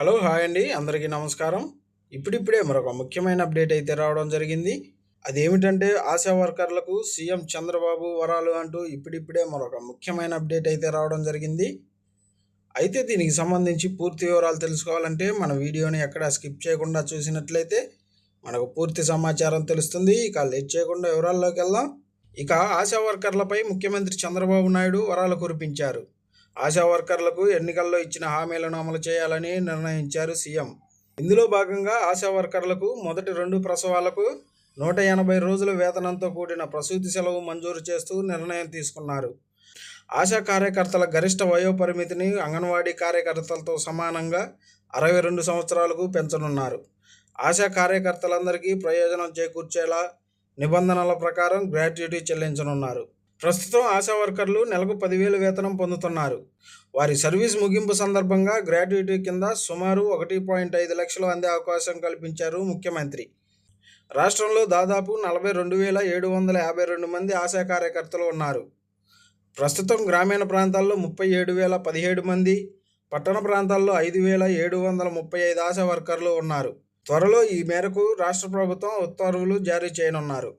Hello hi అండి, అందరికీ నమస్కారం. ఇప్పుడిప్పుడే మరొక ముఖ్యమైన అప్డేట్ అయితే రావడం జరిగింది. అదేమిటంటే ఆశా వర్కర్లకు సీఎం చంద్రబాబు వరాలు అంటూ ఇప్పుడిప్పుడే మరొక ముఖ్యమైన అప్డేట్ అయితే రావడం జరిగింది. అయితే దీనికి సంబంధించి పూర్తి వివరాలు తెలుసుకోవాలంటే మన వీడియోని ఎక్కడ స్కిప్ చేయకుండా చూసినట్లయితే మనకు పూర్తి సమాచారం తెలుస్తుంది. ఇక లేట్ చేయకుండా వివరాల్లోకి వెళ్దాం. ఇక ఆశా వర్కర్లపై ముఖ్యమంత్రి చంద్రబాబు నాయుడు వరాలు కురిపించారు. ఆశా వర్కర్లకు ఎన్నికల్లో ఇచ్చిన హామీలను అమలు చేయాలని నిర్ణయించారు సీఎం. ఇందులో భాగంగా ఆశా వర్కర్లకు మొదటి 2 ప్రసవాలకు 180 రోజుల వేతనంతో కూడిన ప్రసూతి సెలవు మంజూరు చేస్తూ నిర్ణయం తీసుకున్నారు. ఆశా కార్యకర్తల గరిష్ట వయోపరిమితిని అంగన్వాడీ కార్యకర్తలతో సమానంగా 62 సంవత్సరాలకు పెంచనున్నారు. ఆశా కార్యకర్తలందరికీ ప్రయోజనం చేకూర్చేలా నిబంధనల ప్రకారం గ్రాట్యుటీ చెల్లించనున్నారు. ప్రస్తుతం ఆశా వర్కర్లు నెలకు 10,000 వేతనం పొందుతున్నారు. వారి సర్వీస్ ముగింపు సందర్భంగా గ్రాట్యుటీ కింద సుమారు 1.5 లక్షలు అందే అవకాశం కల్పించారు ముఖ్యమంత్రి. రాష్ట్రంలో దాదాపు 42,752 మంది ఆశా కార్యకర్తలు ఉన్నారు. ప్రస్తుతం గ్రామీణ ప్రాంతాల్లో 37,017 మంది, పట్టణ ప్రాంతాల్లో 5,735 ఆశా వర్కర్లు ఉన్నారు. త్వరలో ఈ మేరకు రాష్ట్ర ప్రభుత్వం ఉత్తర్వులు జారీ చేయనున్నారు.